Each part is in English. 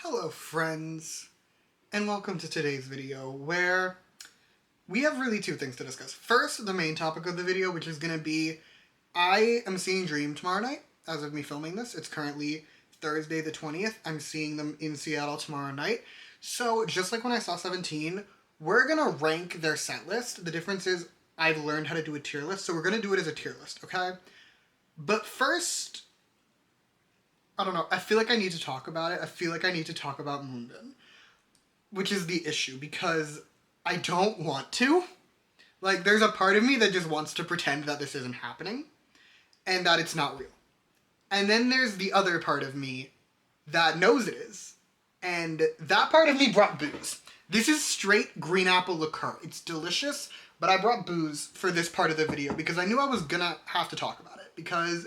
Hello friends, and welcome to today's video where we have really two things to discuss. First, the main topic of the video, which is going to be, I am seeing Dream tomorrow night, as of me filming this. It's currently Thursday the 20th. I'm seeing them in Seattle tomorrow night. So, just like when I saw 17, we're going to rank their set list. The difference is I've learned how to do a tier list, so we're going to do it as a tier list, okay? But first, I don't know, I feel like I need to talk about it. I feel like I need to talk about Moonbin, which is the issue, because I don't want to. Like, there's a part of me that just wants to pretend that this isn't happening, and that it's not real. And then there's the other part of me that knows it is. And that part of me brought booze. This is straight green apple liqueur. It's delicious, but I brought booze for this part of the video because I knew I was gonna have to talk about it. Because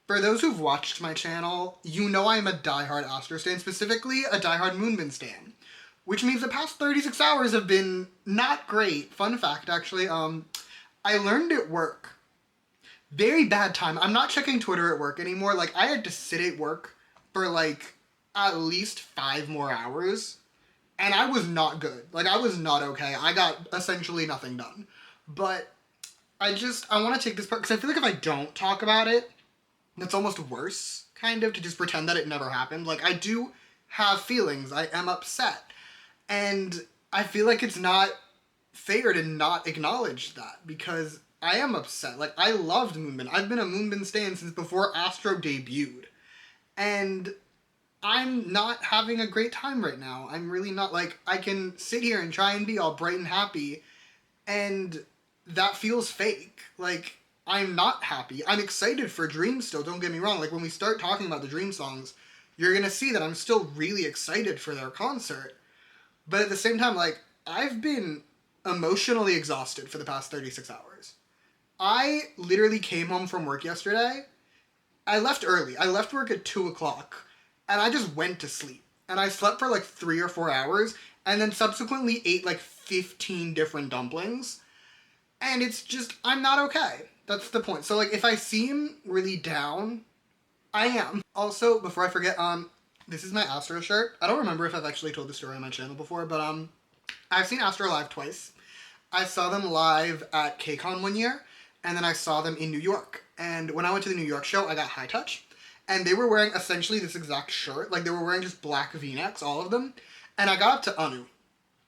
for those who've watched my channel, you know I'm a diehard Astro stan, specifically a diehard Moonbin stan. Which means the past 36 hours have been not great. Fun fact, actually, I learned at work. Very bad time. I'm not checking Twitter at work anymore. Like, I had to sit at work for, like, at least 5 more hours. And I was not good. Like, I was not okay. I got essentially nothing done. But I want to take this part, because I feel like if I don't talk about it, it's almost worse, kind of, to just pretend that it never happened. Like, I do have feelings. I am upset. And I feel like it's not fair to not acknowledge that, because I am upset. Like, I loved Moonbin. I've been a Moonbin stan since before Astro debuted. And I'm not having a great time right now. I'm really not. Like, I can sit here and try and be all bright and happy, and that feels fake. Like, I'm not happy. I'm excited for Dream still, don't get me wrong. Like, when we start talking about the Dream songs, you're gonna see that I'm still really excited for their concert. But at the same time, like, I've been emotionally exhausted for the past 36 hours. I literally came home from work yesterday. I left early. I left work at 2 o'clock, and I just went to sleep. And I slept for like 3 or 4 hours, and then subsequently ate like 15 different dumplings. And it's just, I'm not okay. That's the point. So, like, if I seem really down, I am. Also, before I forget, this is my Astro shirt. I don't remember if I've actually told the story on my channel before, but, I've seen Astro live twice. I saw them live at KCON one year, and then I saw them in New York. And when I went to the New York show, I got high touch, and they were wearing essentially this exact shirt. Like, they were wearing just black V-necks, all of them. And I got up to Anu.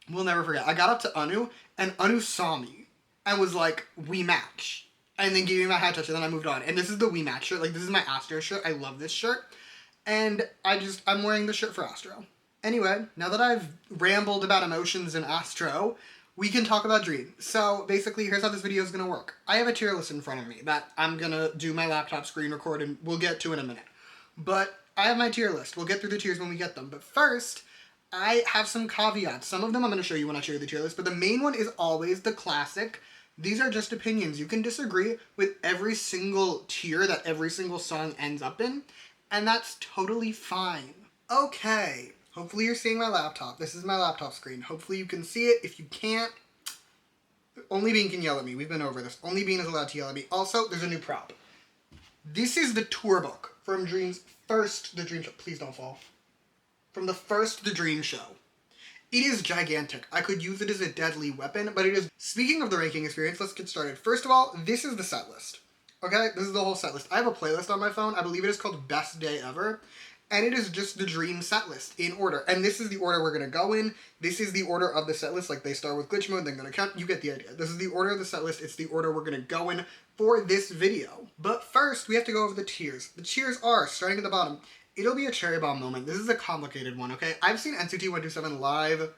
We'll never forget. I got up to Anu, and Anu saw me and was like, "We match." And then gave me my high touch, and then I moved on. And this is the We Match shirt. Like, this is my Astro shirt. I love this shirt. And I'm wearing this shirt for Astro. Anyway, now that I've rambled about emotions in Astro, we can talk about Dream. So, basically, here's how this video is going to work. I have a tier list in front of me that I'm going to do my laptop screen record, and we'll get to in a minute. But I have my tier list. We'll get through the tiers when we get them. But first, I have some caveats. Some of them I'm going to show you when I show you the tier list, but the main one is always the classic. These are just opinions. You can disagree with every single tier that every single song ends up in, and that's totally fine. Okay, hopefully you're seeing my laptop. This is my laptop screen. Hopefully you can see it. If you can't, Only Bean can yell at me. We've been over this. Only Bean is allowed to yell at me. Also, there's a new prop. This is the tour book from Dream's first The Dream Show. Please don't fall. From the first The Dream Show. It is gigantic. I could use it as a deadly weapon, but it is... Speaking of the ranking experience, let's get started. First of all, this is the set list. Okay? This is the whole set list. I have a playlist on my phone. I believe it is called Best Day Ever. And it is just the Dream set list in order. And this is the order we're going to go in. This is the order of the set list. Like, they start with glitch mode, then going to count. You get the idea. This is the order of the set list. It's the order we're going to go in for this video. But first, we have to go over the tiers. The tiers are, starting at the bottom, it'll be a cherry bomb moment. This is a complicated one, okay? I've seen NCT 127 live,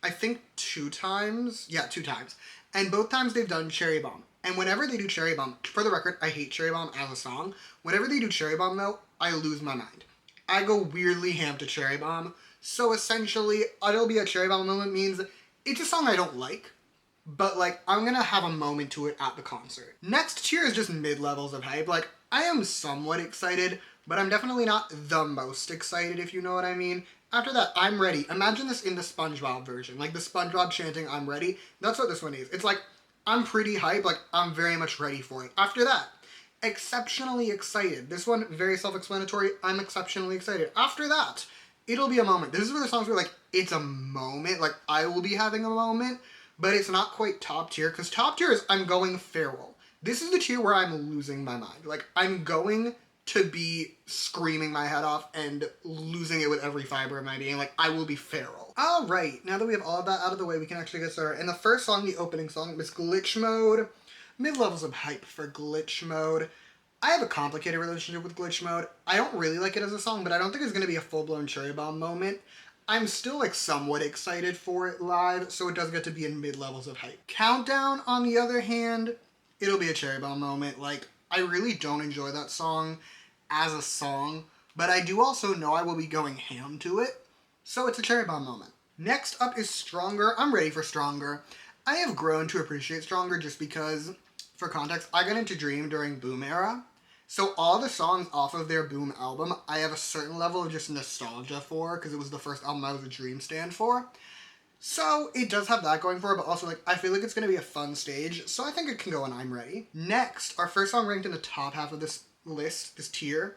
I think 2 times. Yeah, 2 times. And both times they've done cherry bomb. And whenever they do cherry bomb, for the record, I hate cherry bomb as a song. Whenever they do cherry bomb, though, I lose my mind. I go weirdly ham to cherry bomb. So essentially, it'll be a cherry bomb moment means it's a song I don't like, but, like, I'm gonna have a moment to it at the concert. Next tier is just mid-levels of hype. Like, I am somewhat excited, but I'm definitely not the most excited, if you know what I mean. After that, I'm ready. Imagine this in the SpongeBob version. Like, the SpongeBob chanting, "I'm ready." That's what this one is. It's like, I'm pretty hyped. Like, I'm very much ready for it. After that, exceptionally excited. This one, very self-explanatory. I'm exceptionally excited. After that, It'll Be a Moment. This is where the songs were like, it's a moment, like I will be having a moment, but it's not quite top tier, because top tier is I'm going feral. This is the tier where I'm losing my mind. Like, I'm going to be screaming my head off and losing it with every fiber of my being. Like, I will be feral. Alright, now that we have all of that out of the way, we can actually get started. And the first song, the opening song, is Glitch Mode. Mid-levels of hype for Glitch Mode. I have a complicated relationship with Glitch Mode. I don't really like it as a song, but I don't think it's going to be a full-blown cherry bomb moment. I'm still, like, somewhat excited for it live, so it does get to be in mid-levels of hype. Countdown, on the other hand, it'll be a cherry bomb moment. Like, I really don't enjoy that song as a song, but I do also know I will be going ham to it, so it's a cherry bomb moment. Next up is Stronger. I'm ready for Stronger. I have grown to appreciate Stronger just because, for context, I got into Dream during Boom era, so all the songs off of their Boom album, I have a certain level of just nostalgia for, because it was the first album I was a Dream stan for. So it does have that going for it, but also, like, I feel like it's going to be a fun stage, so I think it can go and I'm ready. Next, our first song ranked in the top half of this list, this tier,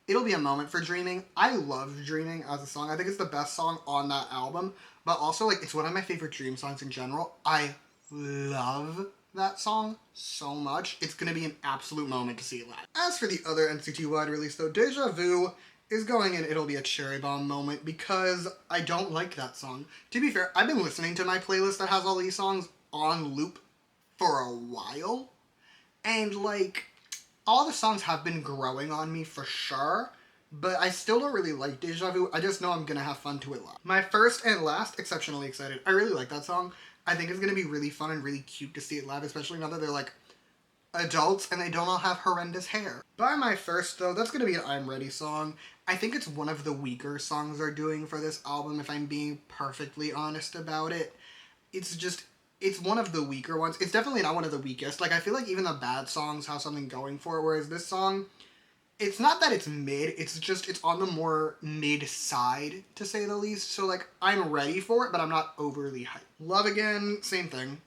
It'll Be a Moment for Dreaming. I love Dreaming as a song. I think it's the best song on that album, but also, like, it's one of my favorite Dream songs in general. I love that song so much. It's going to be an absolute moment to see it live. As for the other NCT wide release, though, Deja Vu is going in It'll Be a Cherry Bomb moment because I don't like that song. To be fair, I've been listening to my playlist that has all these songs on loop for a while, and, like, all the songs have been growing on me for sure, but I still don't really like Deja Vu. I just know I'm gonna have fun to it live. My first and last, Exceptionally Excited. I really like that song. I think it's gonna be really fun and really cute to see it live, especially now that they're, like, adults and they don't all have horrendous hair. By my first, though, that's gonna be an I'm Ready song. I think it's one of the weaker songs they're doing for this album, if I'm being perfectly honest about it. It's one of the weaker ones. It's definitely not one of the weakest. Like, I feel like even the bad songs have something going for it, whereas this song, it's not that it's mid, it's just, it's on the more mid side, to say the least. So, like, I'm ready for it, but I'm not overly hyped. Love Again, same thing.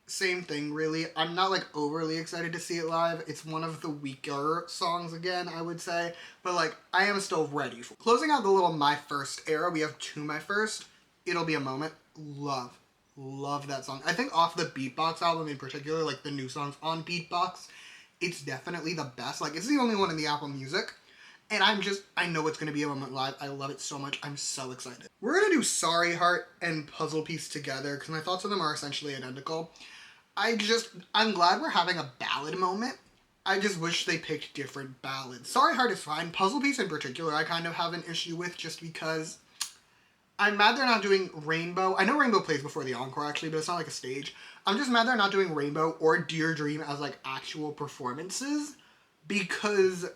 Same thing, really. I'm not, like, overly excited to see it live. It's one of the weaker songs, again, I would say. But, like, I am still ready for it. Closing out the little My First era, we have two My First. It'll Be a Moment. Love that song. I think off the Beatbox album in particular, like the new songs on Beatbox, it's definitely the best. Like, it's the only one in the Apple Music. And I know it's going to be a moment live. I love it so much. I'm so excited. We're going to do Sorry Heart and Puzzle Piece together because my thoughts on them are essentially identical. I'm glad we're having a ballad moment. I just wish they picked different ballads. Sorry Heart is fine. Puzzle Piece in particular, I kind of have an issue with just because I'm mad they're not doing Rainbow. I know Rainbow plays before the encore, actually, but it's not like a stage. I'm just mad they're not doing Rainbow or Dear Dream as, like, actual performances, because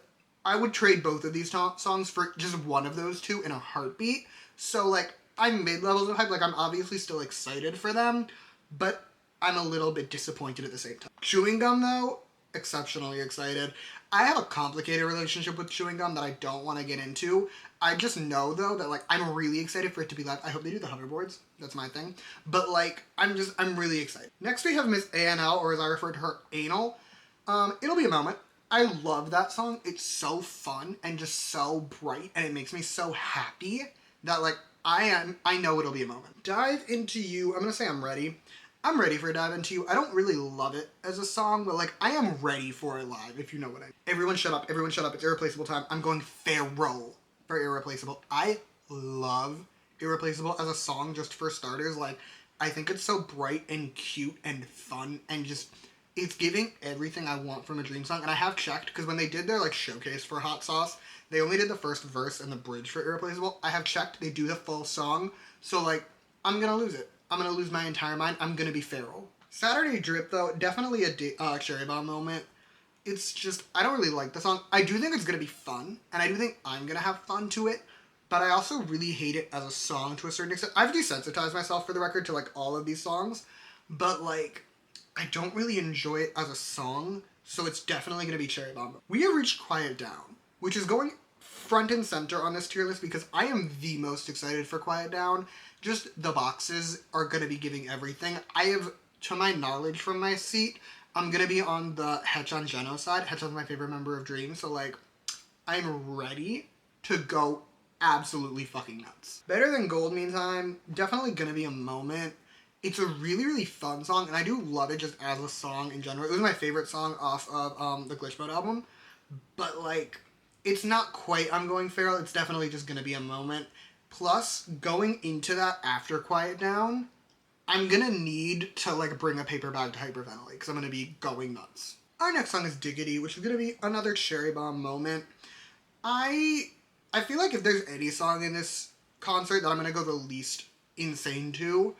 I would trade both of these songs for just one of those two in a heartbeat. So, like, I'm mid-levels of hype. Like, I'm obviously still excited for them, but I'm a little bit disappointed at the same time. Chewing Gum, though, exceptionally excited. I have a complicated relationship with Chewing Gum that I don't want to get into. I just know, though, that, like, I'm really excited for it to be live. I hope they do the hoverboards. That's my thing. But, like, I'm really excited. Next, we have Miss ANL, or as I refer to her, Anal. It'll Be a Moment. I love that song. It's so fun and just so bright, and it makes me so happy that, like, I know it'll be a moment. Dive Into You. I'm going to say I'm ready. I'm ready for Dive Into You. I don't really love it as a song, but, like, I am ready for it live, if you know what I mean. Everyone shut up. Everyone shut up. It's Irreplaceable time. I'm going feral for Irreplaceable. I love Irreplaceable as a song, just for starters. Like, I think it's so bright and cute and fun and just, it's giving everything I want from a Dream song. And I have checked, because when they did their, like, showcase for Hot Sauce, they only did the first verse and the bridge for Irreplaceable. I have checked. They do the full song. So, like, I'm gonna lose it. I'm gonna lose my entire mind. I'm gonna be feral. Saturday Drip, though, definitely a cherry bomb moment. It's just, I don't really like the song. I do think it's going to be fun, and I do think I'm going to have fun to it, but I also really hate it as a song to a certain extent. I've desensitized myself, for the record, to, like, all of these songs, but, like, I don't really enjoy it as a song, so it's definitely going to be cherry bomb. We have reached Quiet Down, which is going front and center on this tier list because I am the most excited for Quiet Down. Just the boxes are going to be giving everything. I have, to my knowledge from my seat, I'm going to be on the Haechan Jeno side. Haechan's my favorite member of Dream, so, like, I'm ready to go absolutely fucking nuts. Better Than Gold, meantime, definitely gonna be a moment. It's a really, really fun song, and I do love it just as a song in general. It was my favorite song off of the Glitch Mode album, but like, it's not quite I'm Going Feral, it's definitely just gonna be a moment. Plus, going into that after Quiet Down, I'm gonna need to like bring a paper bag to hyperventilate because I'm gonna be going nuts. Our next song is Diggity, which is gonna be another cherry bomb moment. I feel like if there's any song in this concert that I'm gonna go the least insane to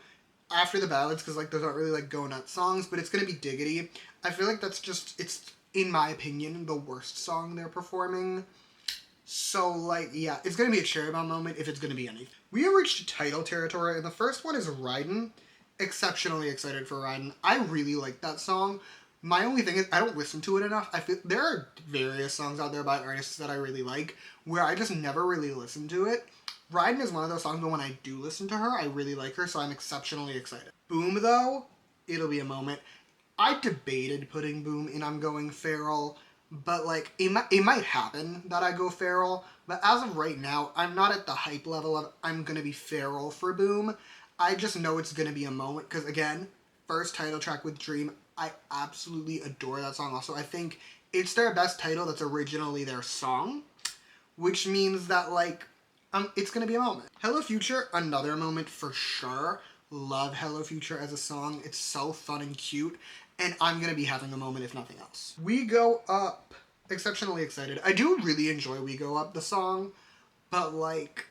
after the ballads, because like those aren't really like go nuts songs, but it's gonna be Diggity. I feel like that's just, it's in my opinion the worst song they're performing. So like, yeah, it's gonna be a cherry bomb moment if it's gonna be anything. We have reached title territory, and the first one is Ridin'. Exceptionally excited for Ridin'. I really like that song. My only thing is I don't listen to it enough. I feel there are various songs out there by artists that I really like where I just never really listen to it. Ridin' is one of those songs, but when I do listen to her, I really like her, so I'm exceptionally excited. Boom, though, it'll be a moment. I debated putting Boom in I'm Going Feral, but like it might happen that I go feral, but as of right now, I'm not at the hype level of I'm gonna be feral for Boom. I just know it's gonna be a moment, because again, first title track with Dream, I absolutely adore that song. Also, I think it's their best title that's originally their song, which means that like it's gonna be a moment. Hello Future, another moment for sure. Love Hello Future as a song. It's so fun and cute, and I'm gonna be having a moment if nothing else. We Go Up, exceptionally excited. I do really enjoy We Go Up, the song, but like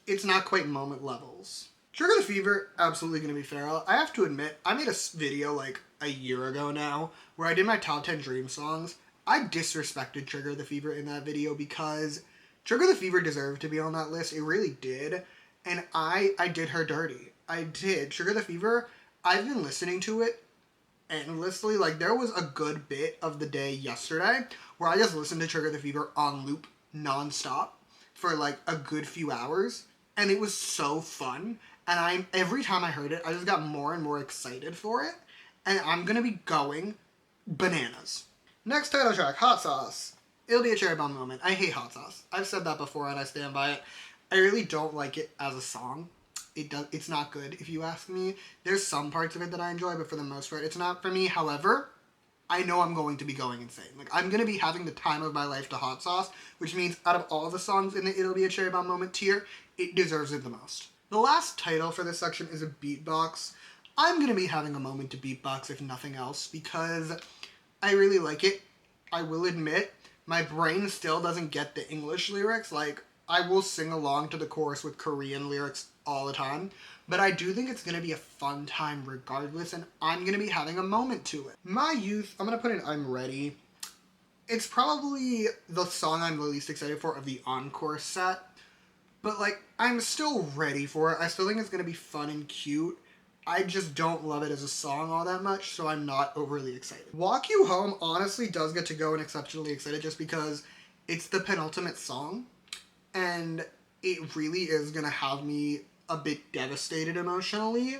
it's not quite moment levels. Trigger the Fever, absolutely gonna be feral. I have to admit, I made a video like a year ago now where I did my top 10 Dream songs. I disrespected Trigger the Fever in that video because Trigger the Fever deserved to be on that list. It really did. And I did her dirty. I did. Trigger the Fever, I've been listening to it endlessly. Like, there was a good bit of the day yesterday where I just listened to Trigger the Fever on loop nonstop for like a good few hours. And it was so fun. And every time I heard it, I just got more and more excited for it. And I'm gonna be going bananas. Next title track, Hot Sauce. It'll be a cherry bomb moment. I hate Hot Sauce. I've said that before and I stand by it. I really don't like it as a song. It's not good, if you ask me. There's some parts of it that I enjoy, but for the most part, it's not for me. However, I know I'm going to be going insane. Like, I'm going to be having the time of my life to Hot Sauce, which means out of all the songs in the It'll Be a Cherry Bomb Moment tier, it deserves it the most. The last title for this section is a beatbox. I'm going to be having a moment to beatbox, if nothing else, because I really like it. I will admit, my brain still doesn't get the English lyrics. Like, I will sing along to the chorus with Korean lyrics all the time, but I do think it's going to be a fun time regardless, and I'm going to be having a moment to it. My Youth, I'm going to put in I'm Ready. It's probably the song I'm the least excited for of the encore set, but like, I'm still ready for it. I still think it's going to be fun and cute. I just don't love it as a song all that much, so I'm not overly excited. Walk You Home honestly does get to go and exceptionally excited just because it's the penultimate song, and it really is going to have me a bit devastated emotionally.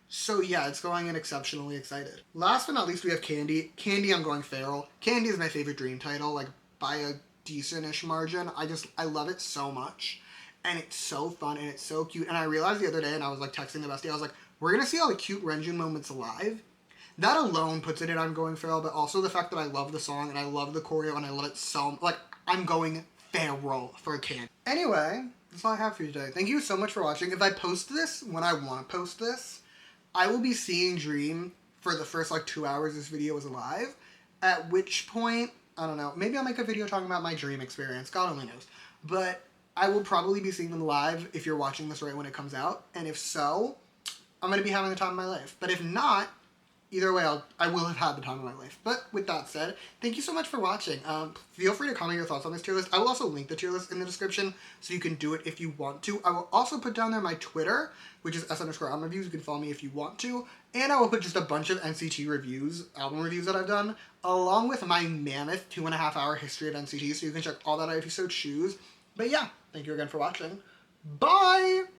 So yeah, it's going in exceptionally excited. Last but not least, we have Candy. Candy, I'm Going Feral. Candy is my favorite Dream title, like by a decent-ish margin. I love it so much. And it's so fun and it's so cute. And I realized the other day, and I was like texting the bestie, I was like, we're going to see all the cute Renjun moments live. That alone puts it in I'm Going Feral, but also the fact that I love the song and I love the choreo and I love it so, like, I'm going feral for Candy. Anyway, that's all I have for you today. Thank you so much for watching. If I post this when I want to post this, I will be seeing Dream for the first like 2 hours this video is live, at which point, I don't know, maybe I'll make a video talking about my Dream experience, God only knows. But I will probably be seeing them live if you're watching this right when it comes out, and if so, I'm going to be having the time of my life. But if not, either way, I will have had the time of my life. But with that said, thank you so much for watching. Feel free to comment your thoughts on this tier list. I will also link the tier list in the description, so you can do it if you want to. I will also put down there my Twitter, which is s_reviews. You can follow me if you want to. And I will put just a bunch of NCT reviews, album reviews that I've done, along with my mammoth 2.5-hour history of NCT, so you can check all that out if you so choose. But yeah, thank you again for watching. Bye!